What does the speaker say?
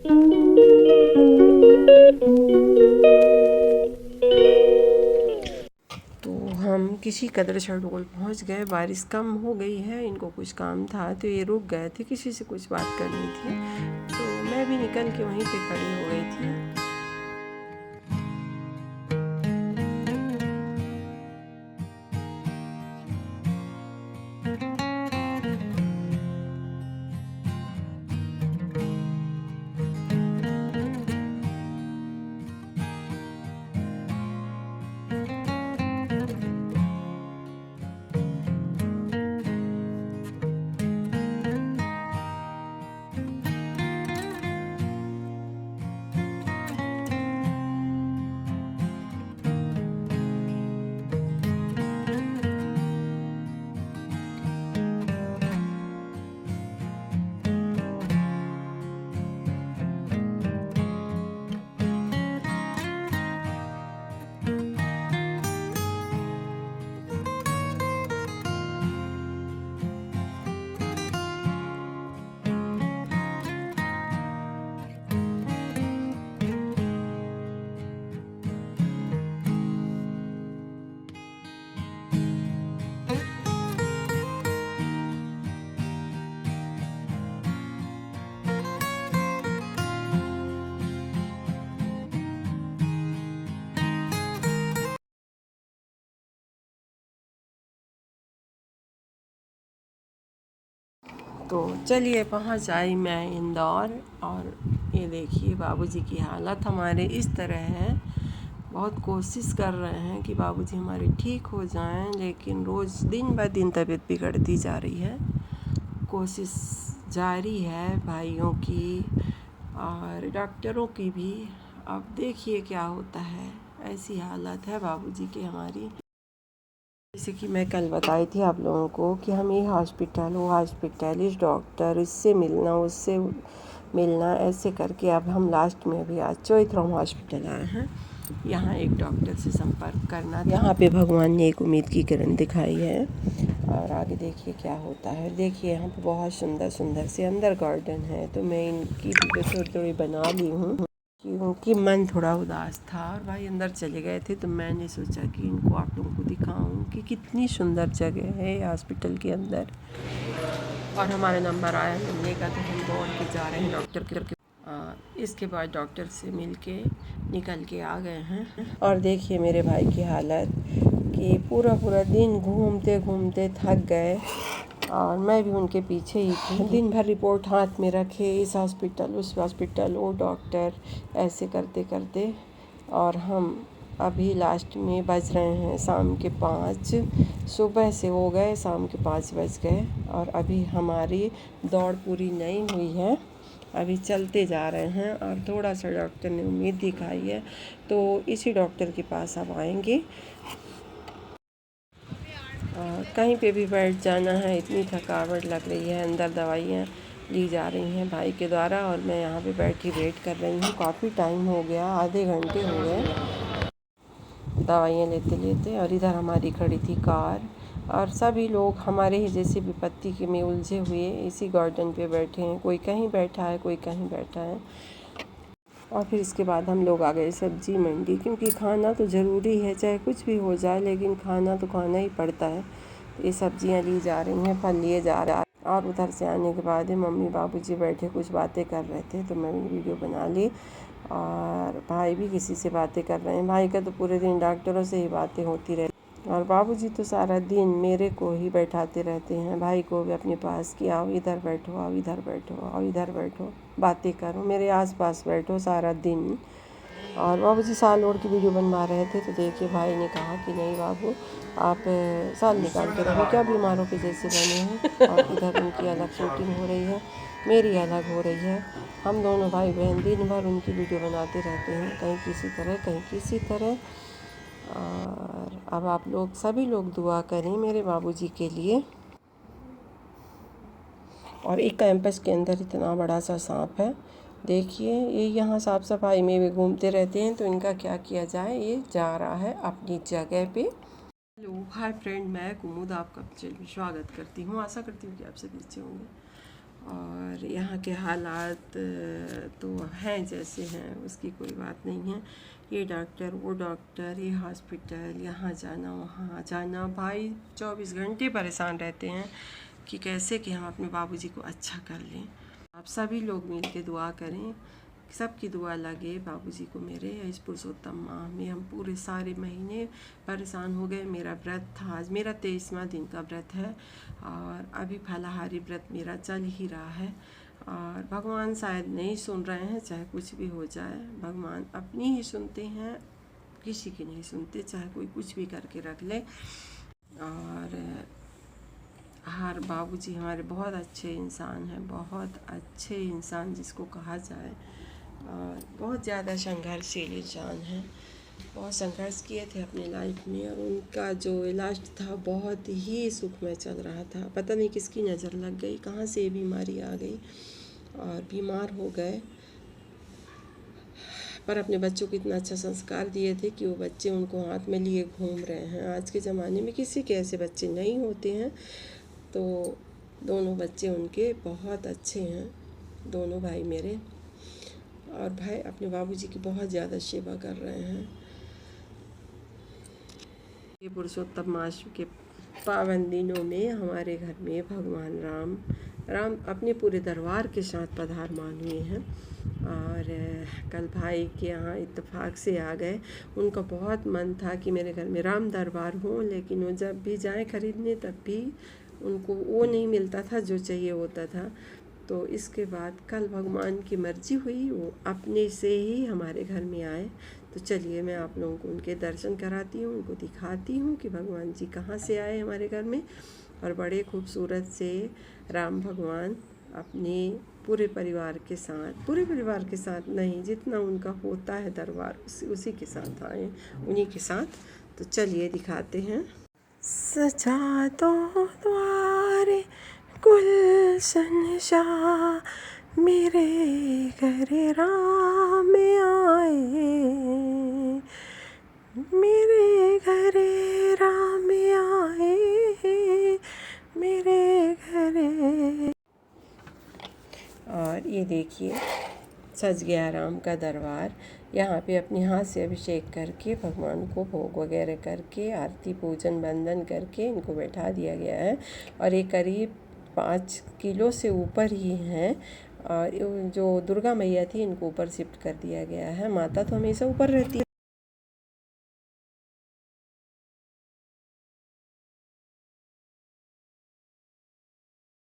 तो हम किसी कदर शहडोल पहुंच गए। बारिश कम हो गई है, इनको कुछ काम था तो ये रुक गए थे, किसी से कुछ बात करनी थी, तो मैं भी निकल के वहीं पे खड़ी हो गई थी। तो चलिए पहुंच आई मैं इंदौर, और ये देखिए बाबूजी की हालत हमारे इस तरह है। बहुत कोशिश कर रहे हैं कि बाबूजी हमारे ठीक हो जाएं, लेकिन रोज़ दिन ब दिन तबीयत बिगड़ती जा रही है। कोशिश जारी है भाइयों की और डॉक्टरों की भी। अब देखिए क्या होता है। ऐसी हालत है बाबूजी की हमारी। जैसे कि मैं कल बताई थी आप लोगों को कि हम ये हॉस्पिटल, वो हॉस्पिटल, इस डॉक्टर, इससे मिलना, उससे मिलना, ऐसे करके अब हम लास्ट में भी आज चौथराम हॉस्पिटल आए हैं। यहाँ एक डॉक्टर से संपर्क करना, यहाँ पे भगवान ने एक उम्मीद की किरण दिखाई है। और आगे देखिए क्या होता है। देखिए यहाँ पे बहुत सुंदर सुंदर से अंदर गार्डन है, तो मैं इनकी वीडियो थोड़ी थोड़ी बना ली हूँ क्योंकि मन थोड़ा उदास था। और भाई अंदर चले गए थे, तो मैंने सोचा कि इनको आप लोगों को दिखाऊं कि कितनी सुंदर जगह है हॉस्पिटल के अंदर। और हमारा नंबर आया मिलने का, तो हम दौड़ के जा रहे हैं डॉक्टर के। इसके बाद डॉक्टर से मिल के निकल के आ गए हैं। और देखिए मेरे भाई की हालत कि पूरा पूरा दिन घूमते घूमते थक गए, और मैं भी उनके पीछे ही थी। दिन भर रिपोर्ट हाथ में रखे, इस हॉस्पिटल, उस हॉस्पिटल, वो डॉक्टर, ऐसे करते करते। और हम अभी लास्ट में बज रहे हैं शाम के 5। सुबह से हो गए, शाम के 5 बज गए, और अभी हमारी दौड़ पूरी नहीं हुई है। अभी चलते जा रहे हैं, और थोड़ा सा डॉक्टर ने उम्मीद दिखाई है, तो इसी डॉक्टर के पास अब आएंगे। कहीं पे भी बैठ जाना है, इतनी थकावट लग रही है। अंदर दवाइयाँ ली जा रही हैं भाई के द्वारा, और मैं यहाँ पे बैठी वेट कर रही हूँ। काफ़ी टाइम हो गया, आधे घंटे हो गए दवाइयाँ लेते लेते। और इधर हमारी खड़ी थी कार, और सभी लोग हमारे ही जैसे विपत्ति के में उलझे हुए इसी गार्डन पे बैठे हैं। कोई कहीं बैठा है, कोई कहीं बैठा है। और फिर इसके बाद हम लोग आ गए सब्जी मंडी, क्योंकि खाना तो ज़रूरी है, चाहे कुछ भी हो जाए, लेकिन खाना तो खाना ही पड़ता है। ये सब्जियां ली जा रही हैं, फल लिए जा रहा है। और उधर से आने के बाद मम्मी बाबूजी बैठे कुछ बातें कर रहे थे, तो मैंने वीडियो बना ली। और भाई भी किसी से बातें कर रहे हैं। भाई का तो पूरे दिन डॉक्टरों से ही बातें होती रहती, और बाबूजी तो सारा दिन मेरे को ही बैठाते रहते हैं, भाई को भी अपने पास, कि आओ इधर बैठो, आओ इधर बैठो, आओ इधर बैठो, बातें करो, मेरे आसपास बैठो सारा दिन। और बाबूजी साल ओढ़ की वीडियो बनवा रहे थे, तो देखिए भाई ने कहा कि नहीं बाबू, आप साल निकाल के रहो, क्या बीमारों के जैसे बने हैं। और इधर उनकी अलग शूटिंग हो रही है, मेरी अलग हो रही है। हम दोनों भाई बहन दिन भर उनकी वीडियो बनाते रहते हैं, कहीं किसी तरह, कहीं किसी तरह। और अब आप लोग सभी लोग दुआ करें मेरे बाबूजी के लिए। और एक कैंपस के अंदर इतना बड़ा सा सांप है, देखिए। ये यहाँ साफ़ सफाई में भी घूमते रहते हैं, तो इनका क्या किया जाए। ये जा रहा है अपनी जगह पे। हेलो हाय फ्रेंड, मैं कुमुद आपका स्वागत करती हूँ। आशा करती हूँ कि आप सभी अच्छे होंगे। और यहाँ के हालात तो हैं जैसे हैं, उसकी कोई बात नहीं है। ये डॉक्टर, वो डॉक्टर, ये हॉस्पिटल, यहाँ जाना वहाँ जाना, भाई 24 घंटे परेशान रहते हैं कि कैसे कि हम अपने बाबूजी को अच्छा कर लें। आप सभी लोग मिल के दुआ करें, सबकी दुआ लगे बाबूजी को मेरे। इस पुरुषोत्तम माह में हम पूरे सारे महीने परेशान हो गए। मेरा व्रत था, आज मेरा 23वां दिन का व्रत है और अभी फलाहारी व्रत मेरा चल ही रहा है। और भगवान शायद नहीं सुन रहे हैं, चाहे कुछ भी हो जाए, भगवान अपनी ही सुनते हैं, किसी की नहीं सुनते, चाहे कोई कुछ भी करके रख ले। और हर बाबूजी हमारे बहुत अच्छे इंसान हैं, बहुत अच्छे इंसान जिसको कहा जाए, और बहुत ज़्यादा संघर्षशील इंसान हैं। बहुत संघर्ष किए थे अपनी लाइफ में, और उनका जो इलाज था बहुत ही सुखमय चल रहा था। पता नहीं किसकी नज़र लग गई, कहाँ से ये बीमारी आ गई और बीमार हो गए। पर अपने बच्चों को इतना अच्छा संस्कार दिए थे कि वो बच्चे उनको हाथ में लिए घूम रहे हैं। आज के ज़माने में किसी के ऐसे बच्चे नहीं होते हैं। तो दोनों बच्चे उनके बहुत अच्छे हैं, दोनों भाई मेरे। और भाई अपने बाबूजी की बहुत ज़्यादा सेवा कर रहे हैं। ये पुरुषोत्तम मास के पावन दिनों में हमारे घर में भगवान राम अपने पूरे दरबार के साथ पधारमान हुए हैं। और कल भाई के यहाँ इत्तेफाक से आ गए। उनका बहुत मन था कि मेरे घर में राम दरबार हो, लेकिन वो जब भी जाएं खरीदने तब भी उनको वो नहीं मिलता था जो चाहिए होता था। तो इसके बाद कल भगवान की मर्जी हुई, वो अपने से ही हमारे घर में आए। तो चलिए मैं आप लोगों को उनके दर्शन कराती हूँ, उनको दिखाती हूँ कि भगवान जी कहाँ से आए हमारे घर में। और बड़े खूबसूरत से राम भगवान अपने पूरे परिवार के साथ नहीं, जितना उनका होता है दरबार उसी के साथ आए, उन्हीं के साथ। तो चलिए दिखाते हैं। सजा दो द्वारे गुलशन शाह, मेरे घर राम आए, मेरे घर राम आए, मेरे घर। और ये देखिए सज गया राम का दरबार। यहाँ पे अपने हाथ से अभिषेक करके भगवान को भोग वगैरह करके आरती पूजन वंदन करके इनको बैठा दिया गया है। और ये करीब 5 किलो से ऊपर ही हैं। और जो दुर्गा मैया थी इनको ऊपर शिफ्ट कर दिया गया है। माता तो हमेशा ऊपर रहती है।